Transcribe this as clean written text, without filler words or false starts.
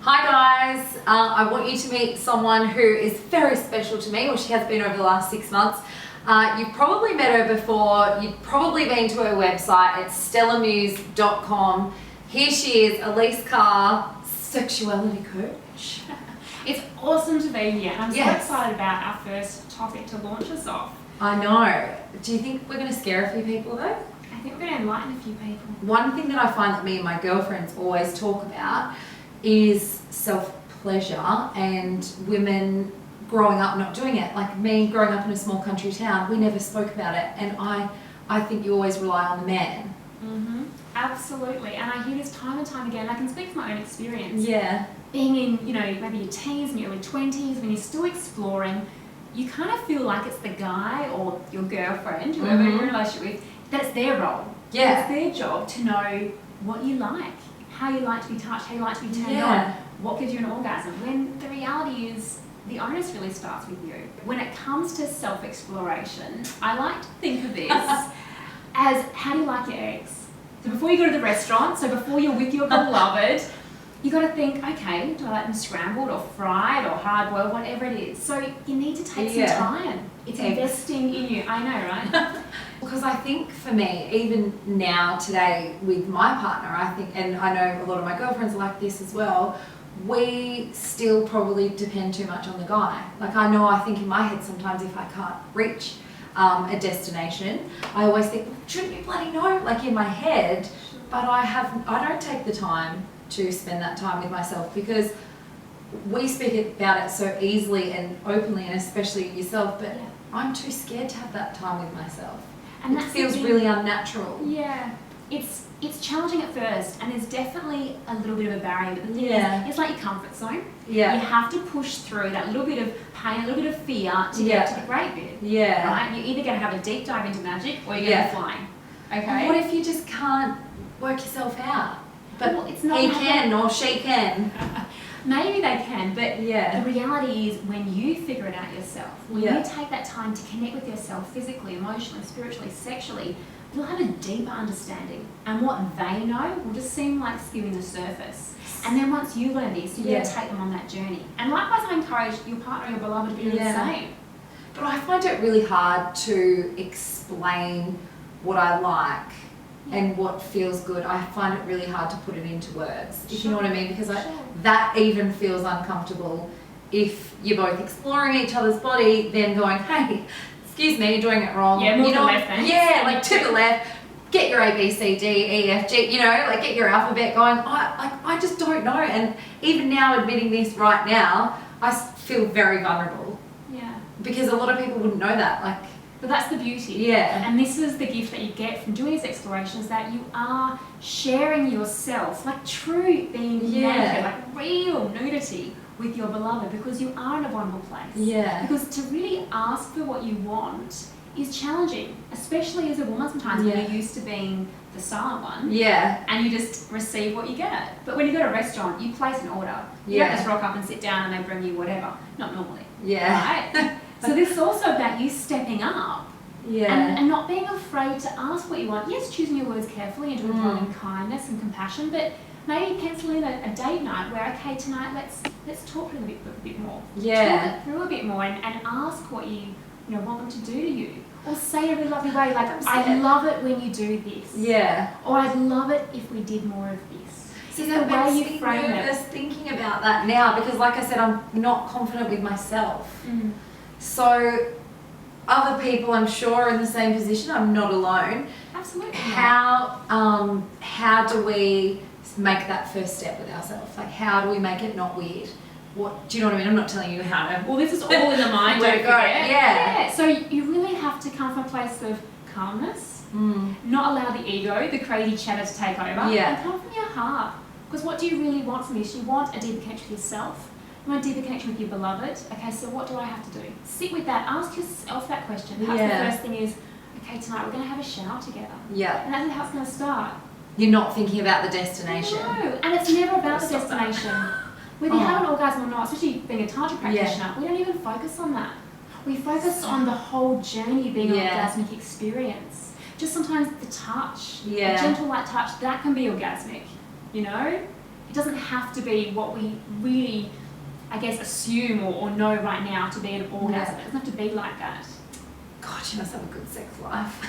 Hi guys, I want you to meet someone who is very special to me, or she has been over the last 6 months. You've probably met her before, you've probably been to her website, it's stellamuse.com. Here she is, Elise Carr, Sexuality coach. It's awesome to be here. I'm so Yes. excited about our first topic to launch us off. I know. Do you think we're going to scare a few people though? I think we're going to enlighten a few people. One thing that I find that me and my girlfriends always talk about is self-pleasure and women growing up not doing it. Like me growing up in a small country town, we never spoke about it, and I think you always rely on the man. Mm-hmm. Absolutely, and I hear this time and time again. I can speak from my own experience. Yeah. Being in, maybe your teens and your early 20s, when you're still exploring, you kind of feel like it's the guy or your girlfriend, whoever you're in a relationship with, that it's their role. Yeah. It's their job to know what you like, how you like to be touched, how you like to be turned on, what gives you an orgasm. When the reality is, the onus really starts with you. When it comes to self-exploration, I like to think of this as, how do you like your eggs? So before you go to the restaurant, so before you're with your beloved, you got to think, okay, do I like them scrambled or fried or hard-boiled, whatever it is. So you need to take some time. It's investing in you. I know, right? Because I think for me, even now today with my partner, I think, and I know a lot of my girlfriends are like this as well, we still probably depend too much on the guy. Like I think in my head sometimes if I can't reach a destination, I always think, well, shouldn't you bloody know? Like in my head, but I don't take the time to spend that time with myself, because we speak about it so easily and openly, and especially yourself, but I'm too scared to have that time with myself. And it feels really unnatural. Yeah, it's challenging at first, and there's definitely a little bit of a barrier, but the thing is, it's like your comfort zone. Yeah. You have to push through that little bit of pain, a little bit of fear to get to the great bit. Yeah. Right? You're either going to have a deep dive into magic, or you're going to be flying. Okay. And what if you just can't work yourself out? But it's not he can or she can. Maybe they can, but the reality is, when you figure it out yourself, when you take that time to connect with yourself physically, emotionally, spiritually, sexually, you'll have a deeper understanding, and what they know will just seem like skimming the surface. And then once you learn this, you're going to take them on that journey. And likewise, I encourage your partner, your beloved, to do the same. But I find it really hard to explain what I like and what feels good. I find it really hard to put it into words, if you know what I mean, because that even feels uncomfortable if you're both exploring each other's body, then going, hey, excuse me, you're doing it wrong. Yeah, move to the left, thanks. Yeah, like to the left, get your A, B, C, D, E, F, G, like get your alphabet going. I just don't know. And even now, admitting this right now, I feel very vulnerable. Yeah. Because a lot of people wouldn't know that. But that's the beauty. Yeah. And this is the gift that you get from doing these explorations, that you are sharing yourself, like true being naked, like real nudity with your beloved, because you are in a vulnerable place. Yeah. Because to really ask for what you want is challenging, especially as a woman sometimes when you're used to being the silent one. Yeah. And you just receive what you get. But when you go to a restaurant, you place an order. You don't just rock up and sit down and they bring you whatever. Not normally. Yeah. Right? So this is also about you stepping up and not being afraid to ask what you want. Yes, choosing your words carefully and doing loving kindness and compassion, but maybe pencil in a date night where, okay, tonight let's talk a bit more. Yeah. Talk it through a bit more and ask what you want them to do to you. Or say a really lovely way, like, I love it when you do this. Yeah. Or I'd love it if we did more of this. See, that makes me nervous thinking about that now, because like I said, I'm not confident with myself. So other people, I'm sure, are in the same position. I'm not alone. Absolutely. How do we make that first step with ourselves? Like, how do we make it not weird? Do you know what I mean? I'm not telling you how to. Well, this is all in the mind. Don't forget. Yeah. So you really have to come from a place of calmness, not allow the ego, the crazy chatter to take over, and come from your heart. Because what do you really want from this? You want a deeper connection with yourself. You want a deeper connection with your beloved. Okay, so what do I have to do? Sit with that. Ask yourself that question. Perhaps the first thing is, okay, tonight we're going to have a shower together. Yeah. And that's how it's going to start. You're not thinking about the destination. No, and it's never about the destination. Whether you have an orgasm or not, especially being a tantra practitioner, we don't even focus on that. We focus on the whole journey being an orgasmic experience. Just sometimes the touch, a gentle light touch, that can be orgasmic, It doesn't have to be what we really, I guess, assume or know right now to be an orgasm. It doesn't have to be like that. God, you must have a good sex life.